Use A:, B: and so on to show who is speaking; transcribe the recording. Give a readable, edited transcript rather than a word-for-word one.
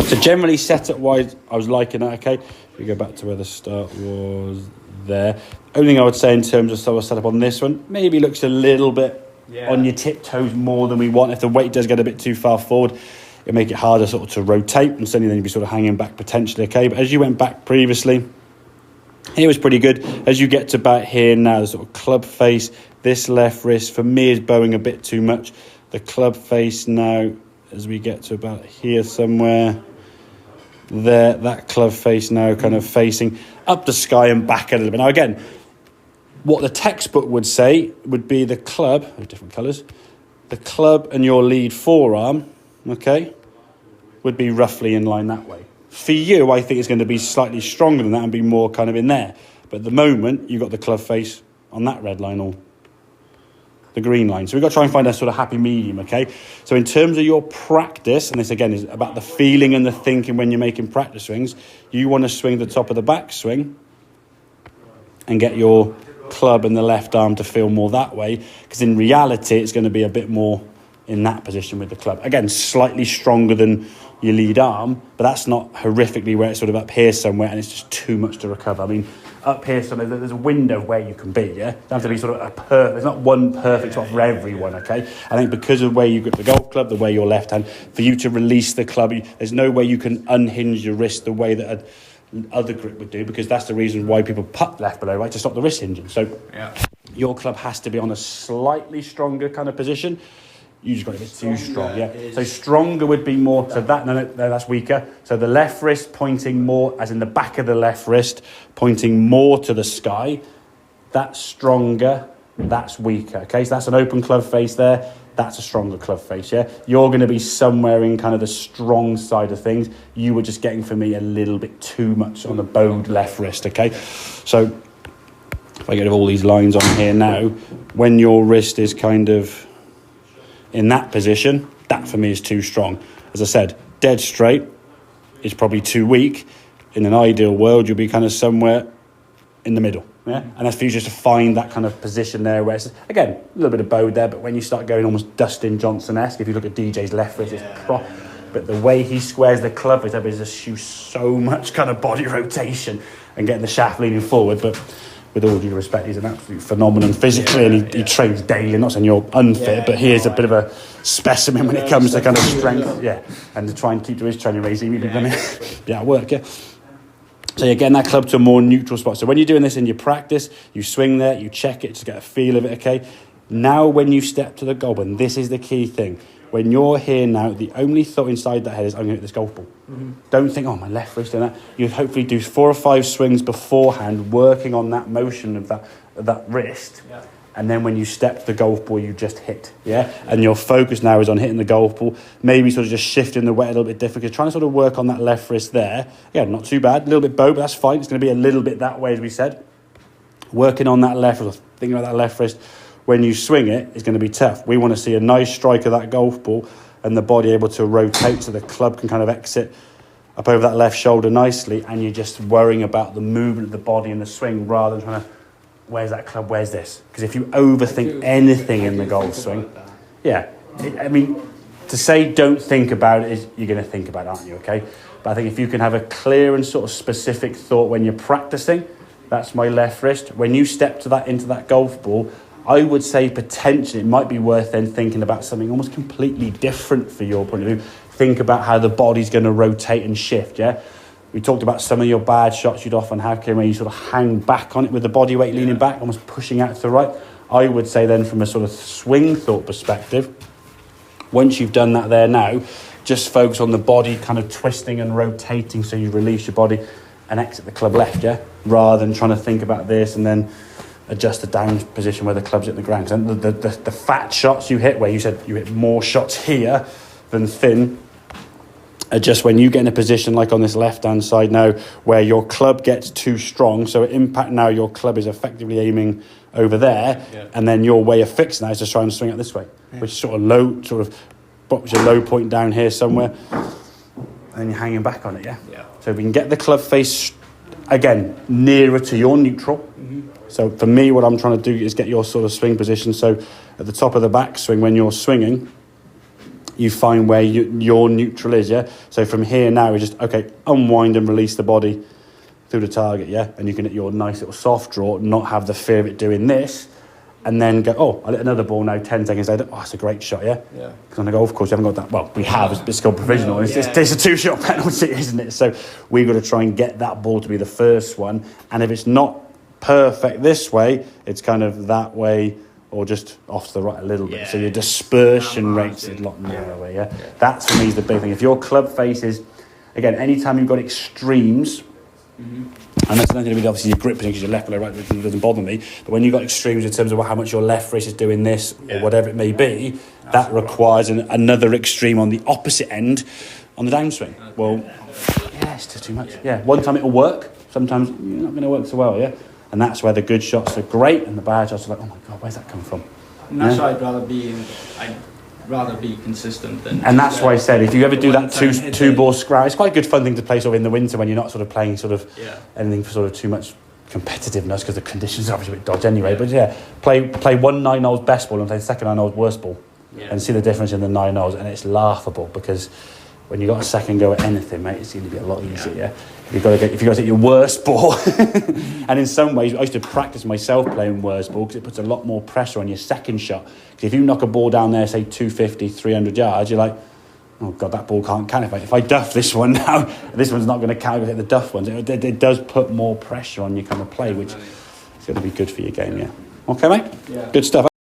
A: So generally setup-wise, I was liking that, okay? We go back to where the start was there. Only thing I would say in terms of sort of setup on this one, maybe looks a little bit on your tiptoes more than we want. If the weight does get a bit too far forward, it'll make it harder sort of to rotate, and certainly then you'd be sort of hanging back potentially, okay? But as you went back previously, here was pretty good. As you get to about here now, the sort of club face, this left wrist, for me, is bowing a bit too much. The club face now, as we get to about here somewhere, there, that club face now kind of facing up the sky and back a little bit. Now, again, what the textbook would say would be the club, different colours, the club and your lead forearm, okay, would be roughly in line that way. For you, I think it's going to be slightly stronger than that and be more kind of in there. But at the moment, you've got the club face on that red line or the green line. So we've got to try and find a sort of happy medium, okay? So in terms of your practice, and this again is about the feeling and the thinking when you're making practice swings, you want to swing the top of the back swing and get your club and the left arm to feel more that way, because in reality, it's going to be a bit more in that position with the club. Again, slightly stronger than your lead arm, but that's not horrifically where it's sort of up here somewhere and it's just too much to recover. I mean, up here somewhere, there's a window where you can be, yeah? It doesn't have to be sort of a perfect, there's not one perfect spot for everyone, okay? I think because of the way you grip the golf club, the way your left hand, for you to release the club, there's no way you can unhinge your wrist the way that other grip would do, because that's the reason why people putt left below, right, to stop the wrist hinging. So your club has to be on a slightly stronger kind of position. You just got a bit too strong, yeah. So stronger would be more. So that no, that's weaker. So the left wrist pointing more, as in the back of the left wrist, pointing more to the sky. That's stronger. That's weaker. Okay, so that's an open club face there. That's a stronger club face. Yeah, you're going to be somewhere in kind of the strong side of things. You were just getting, for me, a little bit too much on the bowed left wrist. Okay, so if I get rid of all these lines on here now, when your wrist is kind of in that position, that for me is too strong. As I said, dead straight is probably too weak. In an ideal world, you'll be kind of somewhere in the middle. Yeah, and that's for you just to find that kind of position there where it's, again, a little bit of bowed there, but when you start going almost Dustin Johnson-esque, if you look at DJ's left wrist, it's prop. But the way he squares the club is just use so much kind of body rotation and getting the shaft leaning forward. But with all due respect, he's an absolute phenomenon physically, and he trains daily. I'm not saying you're unfit, but he is a bit of a specimen when it comes to kind of strength. Yeah, and to try and keep to his training regime, he'd be going to work, yeah. So you're getting that club to a more neutral spot. So when you're doing this in your practice, you swing there, you check it, just get a feel of it, okay? Now when you step to the golf ball, and this is the key thing, when you're here now, the only thought inside that head is, I'm going to hit this golf ball. Mm-hmm. Don't think, my left wrist doing that. You hopefully do 4 or 5 swings beforehand, working on that motion of that wrist. Yeah. And then when you step to the golf ball, you just hit, yeah? And your focus now is on hitting the golf ball, maybe sort of just shifting the weight a little bit different, because trying to sort of work on that left wrist there. Yeah, not too bad, a little bit bowed, but that's fine. It's going to be a little bit that way, as we said. Working on that left wrist, thinking about that left wrist, when you swing it, it's going to be tough. We want to see a nice strike of that golf ball and the body able to rotate so the club can kind of exit up over that left shoulder nicely, and you're just worrying about the movement of the body in the swing rather than trying to, where's that club, where's this? Because if you overthink anything in the golf swing, to say don't think about it is you're going to think about it, aren't you, okay? But I think if you can have a clear and sort of specific thought when you're practicing, that's my left wrist. When you step to that into that golf ball, I would say potentially it might be worth then thinking about something almost completely different for your point of view. Think about how the body's going to rotate and shift, yeah? We talked about some of your bad shots you'd often have, where you sort of hang back on it with the body weight leaning back, almost pushing out to the right. I would say then from a sort of swing thought perspective, once you've done that there now, just focus on the body kind of twisting and rotating so you release your body and exit the club left, yeah? Rather than trying to think about this and then adjust the down position where the club's hitting the ground. And the fat shots you hit, where you said you hit more shots here than thin, are just when you get in a position like on this left-hand side now where your club gets too strong, so impact now your club is effectively aiming over there, and then your way of fixing that is to try and swing it this way, which is sort of low, sort of box your low point down here somewhere, and you're hanging back on it, yeah? So if we can get the club face, again, nearer to your neutral. So for me, what I'm trying to do is get your sort of swing position. So at the top of the backswing, when you're swinging, you find where your neutral is, yeah? So from here now, we just, okay, unwind and release the body through the target, yeah? And you can hit your nice little soft draw, not have the fear of it doing this, and then go, oh, I hit another ball now, 10 seconds later, oh, it's a great shot, yeah?
B: Yeah.
A: Because on the golf course, you haven't got that, well, we have, it's called provisional,
B: No,
A: it's a two-shot penalty, isn't it? So we've got to try and get that ball to be the first one, and if it's not perfect this way, it's kind of that way, or just off to the right a little bit. So your dispersion rate's a lot narrower, yeah? That's, for me, is the big thing. If your club face is, again, anytime you've got extremes, and that's nothing to do with obviously your grip position, because your left or right doesn't bother me, but when you've got extremes in terms of how much your left wrist is doing this, or whatever it may be, that requires another extreme on the opposite end on the downswing. Well, yeah, it's just too much. Yeah, one time it'll work, sometimes you're not going to work so well, yeah? And that's where the good shots are great, and the bad shots are like, oh my God, where's that come from?
B: And that's why I'd rather be consistent than.
A: And that's why I said, if you ever do that two ball scrap, it's quite a good fun thing to play sort of in the winter when you're not sort of playing sort of anything for sort of too much competitiveness, because the conditions are obviously a bit dodgy anyway. But yeah, play one 9-holes best ball and play the second 9-holes worst ball, and see the difference in the 9-holes, and it's laughable, because when you got a second go at anything, mate, it's going to be a lot easier. Yeah? If you got to hit your worst ball, and in some ways, I used to practice myself playing worst ball, because it puts a lot more pressure on your second shot. Because if you knock a ball down there, say 250, 300 yards, you're like, oh God, that ball can't count. If I duff this one now, this one's not going to count. Hit the duff ones. It does put more pressure on your kind of play, which is going to be good for your game. Yeah. Okay, mate.
B: Yeah.
A: Good stuff.